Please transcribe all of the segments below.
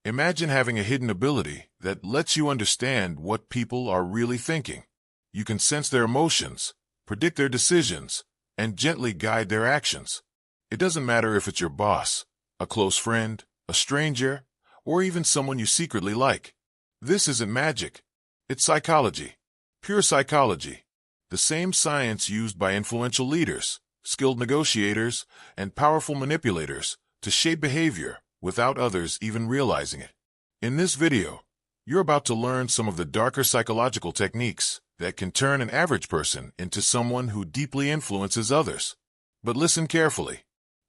Imagine having a hidden ability that lets you understand what people are really thinking. You can sense their emotions, predict their decisions, and gently guide their actions. It doesn't matter if it's your boss, a close friend, a stranger, or even someone you secretly like. This isn't magic. It's psychology. Pure psychology. The same science used by influential leaders, skilled negotiators, and powerful manipulators to shape behavior without others even realizing it. In this video, you're about to learn some of the darker psychological techniques that can turn an average person into someone who deeply influences others. But listen carefully.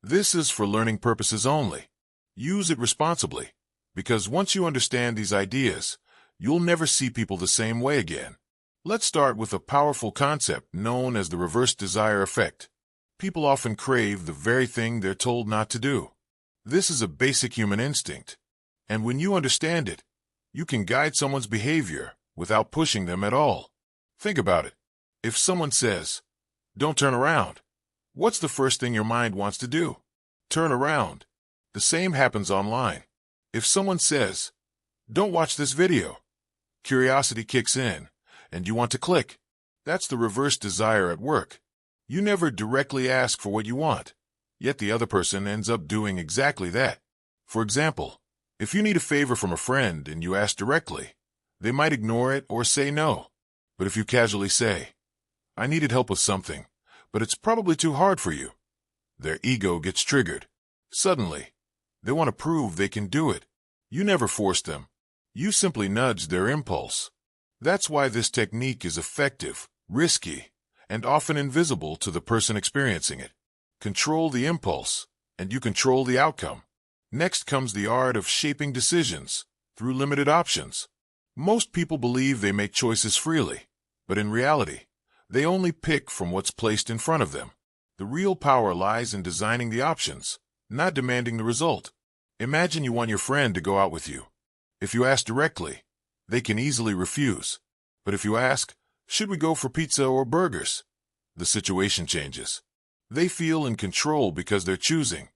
This is for learning purposes only. Use it responsibly, because once you understand these ideas, you'll never see people the same way again. Let's start with a powerful concept known as the reverse desire effect. People often crave the very thing they're told not to do. This is a basic human instinct, and when you understand it, you can guide someone's behavior without pushing them at all. Think about it. If someone says, "Don't turn around," what's the first thing your mind wants to do? Turn around. The same happens online. If someone says, "Don't watch this video," curiosity kicks in, and you want to click. That's the reverse desire at work. You never directly ask for what you want, yet the other person ends up doing exactly that. For example, if you need a favor from a friend and you ask directly, they might ignore it or say no. But if you casually say, "I needed help with something, but it's probably too hard for you," their ego gets triggered. Suddenly, they want to prove they can do it. You never force them. You simply nudge their impulse. That's why this technique is effective, risky, and often invisible to the person experiencing it. Control the impulse, and you control the outcome. Next comes the art of shaping decisions through limited options. Most people believe they make choices freely, but in reality, they only pick from what's placed in front of them. The real power lies in designing the options, not demanding the result. Imagine you want your friend to go out with you. If you ask directly, they can easily refuse. But if you ask, "Should we go for pizza or burgers?" the situation changes. They feel in control because they're choosing,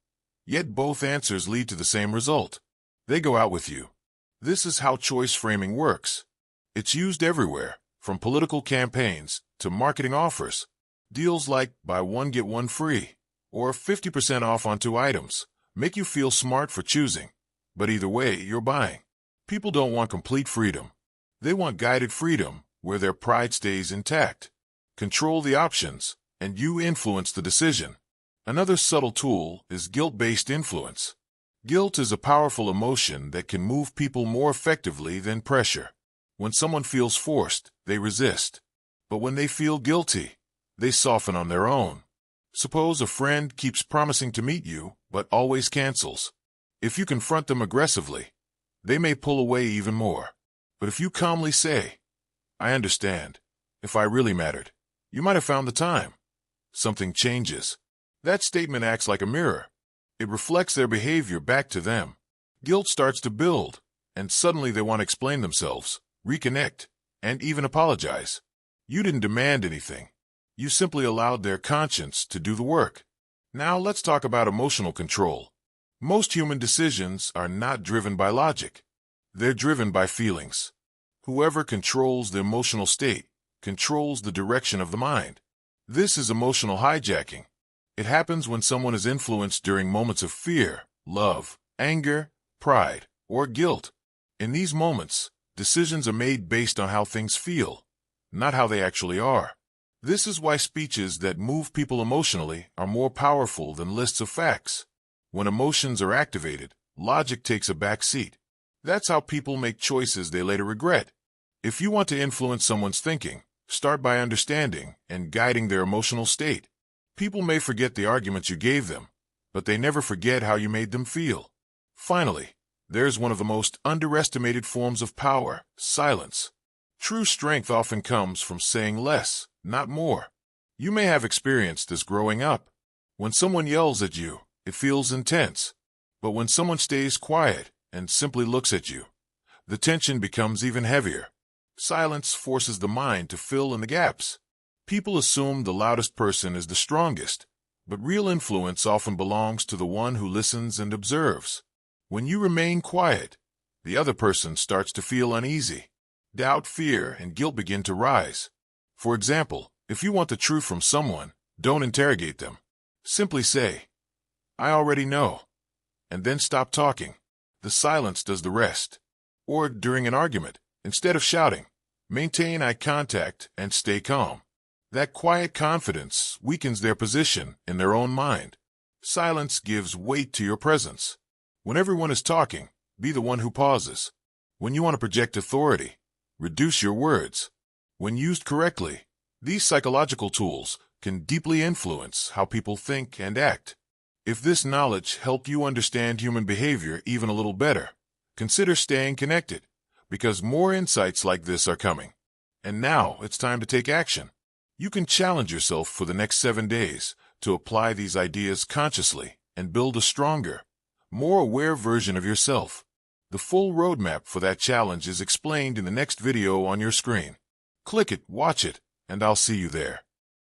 yet both answers lead to the same result. They go out with you. This is how choice framing works. It's used everywhere, from political campaigns to marketing offers. Deals like buy one get one free or 50% off on 2 items make you feel smart for choosing. But either way, you're buying. People don't want complete freedom. They want guided freedom where their pride stays intact. Control the options, and you influence the decision. Another subtle tool is guilt-based influence. Guilt is a powerful emotion that can move people more effectively than pressure. When someone feels forced, they resist. But when they feel guilty, they soften on their own. Suppose a friend keeps promising to meet you, but always cancels. If you confront them aggressively, they may pull away even more. But if you calmly say, "I understand. If I really mattered, you might have found the time," something changes. That statement acts like a mirror. It reflects their behavior back to them. Guilt starts to build, and suddenly they want to explain themselves, reconnect, and even apologize. You didn't demand anything. You simply allowed their conscience to do the work. Now let's talk about emotional control. Most human decisions are not driven by logic. They're driven by feelings. Whoever controls the emotional state controls the direction of the mind. This is emotional hijacking. It happens when someone is influenced during moments of fear, love, anger, pride, or guilt. In these moments, decisions are made based on how things feel, not how they actually are. This is why speeches that move people emotionally are more powerful than lists of facts. When emotions are activated, logic takes a back seat. That's how people make choices they later regret. If you want to influence someone's thinking, start by understanding and guiding their emotional state. People may forget the arguments you gave them, but they never forget how you made them feel. Finally, there's one of the most underestimated forms of power: silence. True strength often comes from saying less, not more. You may have experienced this growing up. When someone yells at you, it feels intense. But when someone stays quiet and simply looks at you, the tension becomes even heavier. Silence forces the mind to fill in the gaps. People assume the loudest person is the strongest, but real influence often belongs to the one who listens and observes. When you remain quiet, the other person starts to feel uneasy. Doubt, fear, and guilt begin to rise. For example, if you want the truth from someone, don't interrogate them. Simply say, "I already know," and then stop talking. The silence does the rest. Or during an argument, instead of shouting, maintain eye contact and stay calm. That quiet confidence weakens their position in their own mind. Silence gives weight to your presence. When everyone is talking, be the one who pauses. When you want to project authority, reduce your words. When used correctly, these psychological tools can deeply influence how people think and act. If this knowledge helped you understand human behavior even a little better, consider staying connected, because more insights like this are coming. And now it's time to take action. You can challenge yourself for the next 7 days to apply these ideas consciously and build a stronger, more aware version of yourself. The full roadmap for that challenge is explained in the next video on your screen. Click it, watch it, and I'll see you there.